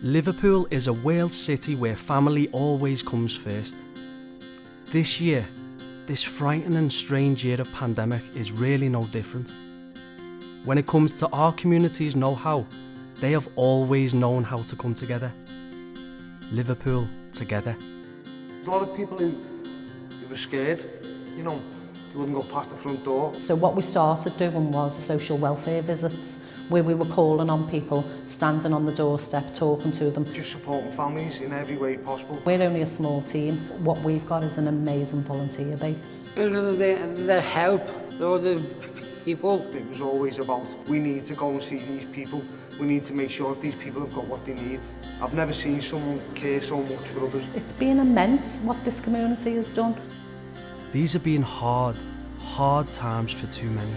Liverpool is a world city where family always comes first. This year, this frightening strange year of pandemic is really no different. When it comes to our community's know-how, they have always known how to come together. Liverpool Together. There's a lot of people who were scared, they wouldn't go past the front door. So what we started doing was social welfare visits, where we were calling on people, standing on the doorstep, talking to them. Just supporting families in every way possible. We're only a small team. What we've got is an amazing volunteer base. The help, all the people. It was always about, we need to go and see these people. We need to make sure that these people have got what they need. I've never seen someone care so much for others. It's been immense what this community has done. These have been hard times for too many.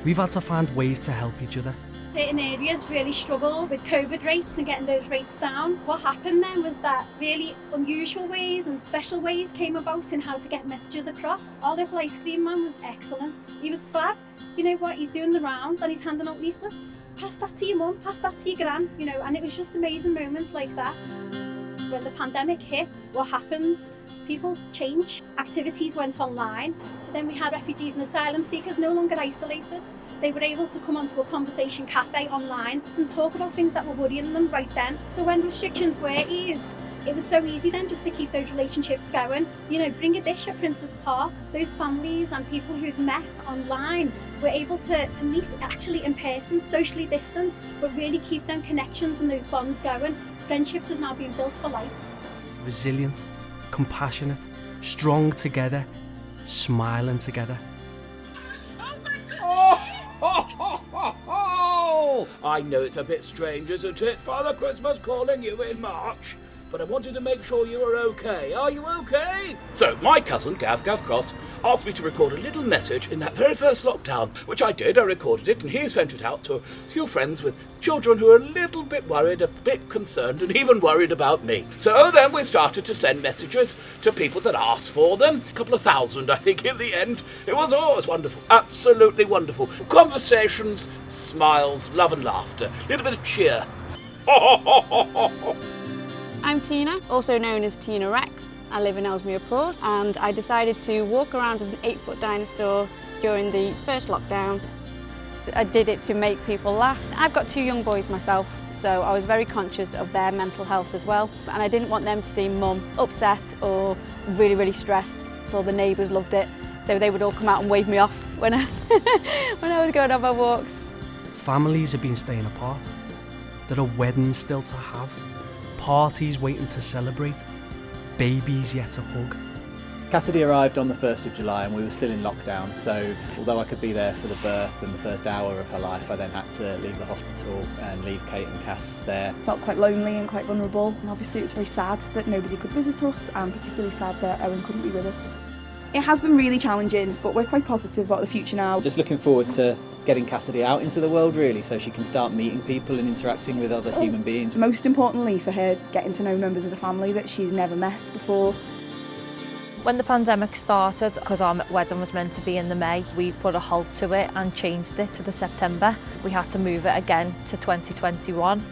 We've had to find ways to help each other. Certain areas really struggled with COVID rates and getting those rates down. What happened then was that really unusual ways and special ways came about in how to get messages across. Our local ice cream man was excellent. He was fab. You know what, he's doing the rounds and he's handing out leaflets. Pass that to your mum, pass that to your gran, and it was just amazing moments like that. When the pandemic hit, what happens? People change. Activities went online. So then we had refugees and asylum seekers no longer isolated. They were able to come onto a conversation cafe online and talk about things that were worrying them right then. So when restrictions were eased, it was so easy then just to keep those relationships going. Bring a dish at Princess Park. Those families and people who'd met online were able to meet actually in person, socially distanced, but really keep them connections and those bonds going. Friendships have now been built for life. Resilient, compassionate, strong together, smiling together. I know it's a bit strange, isn't it, Father Christmas calling you in March? But I wanted to make sure you were okay. Are you okay? So, my cousin, Gav Cross, asked me to record a little message in that very first lockdown, which I did. I recorded it, and he sent it out to a few friends with children who are a little bit worried, a bit concerned, and even worried about me. So then we started to send messages to people that asked for them. A couple of thousand, I think, in the end. It was wonderful. Absolutely wonderful. Conversations, smiles, love and laughter. A little bit of cheer. I'm Tina, also known as Tina Rex. I live in Ellesmere Port, and I decided to walk around as an 8-foot dinosaur during the first lockdown. I did it to make people laugh. I've got 2 young boys myself, so I was very conscious of their mental health as well, and I didn't want them to see Mum upset or really stressed. All the neighbours loved it, so they would all come out and wave me off when I was going on my walks. Families have been staying apart. There are weddings still to have. Parties waiting to celebrate, babies yet to hug. Cassidy arrived on the 1st of July and we were still in lockdown, so although I could be there for the birth and the first hour of her life, I then had to leave the hospital and leave Kate and Cass there. Felt quite lonely and quite vulnerable, and obviously it was very sad that nobody could visit us, and particularly sad that Owen couldn't be with us. It has been really challenging, but we're quite positive about the future now. Just looking forward to getting Cassidy out into the world really, so she can start meeting people and interacting with other human beings. Most importantly for her, getting to know members of the family that she's never met before. When the pandemic started, because our wedding was meant to be in the May, we put a halt to it and changed it to the September. We had to move it again to 2021.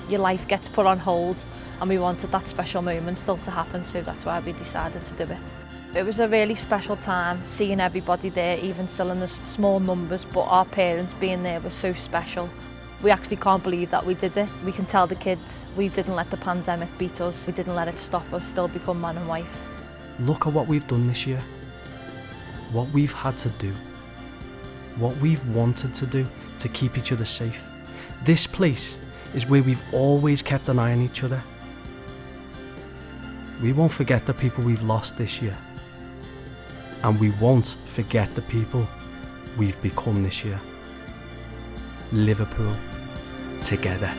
Your life gets put on hold, and we wanted that special moment still to happen, so that's why we decided to do it. It was a really special time, seeing everybody there, even still in the small numbers, but our parents being there was so special. We actually can't believe that we did it. We can tell the kids we didn't let the pandemic beat us, we didn't let it stop us, still become man and wife. Look at what we've done this year, what we've had to do, what we've wanted to do to keep each other safe. This place is where we've always kept an eye on each other. We won't forget the people we've lost this year. And we won't forget the people we've become this year. Liverpool Together.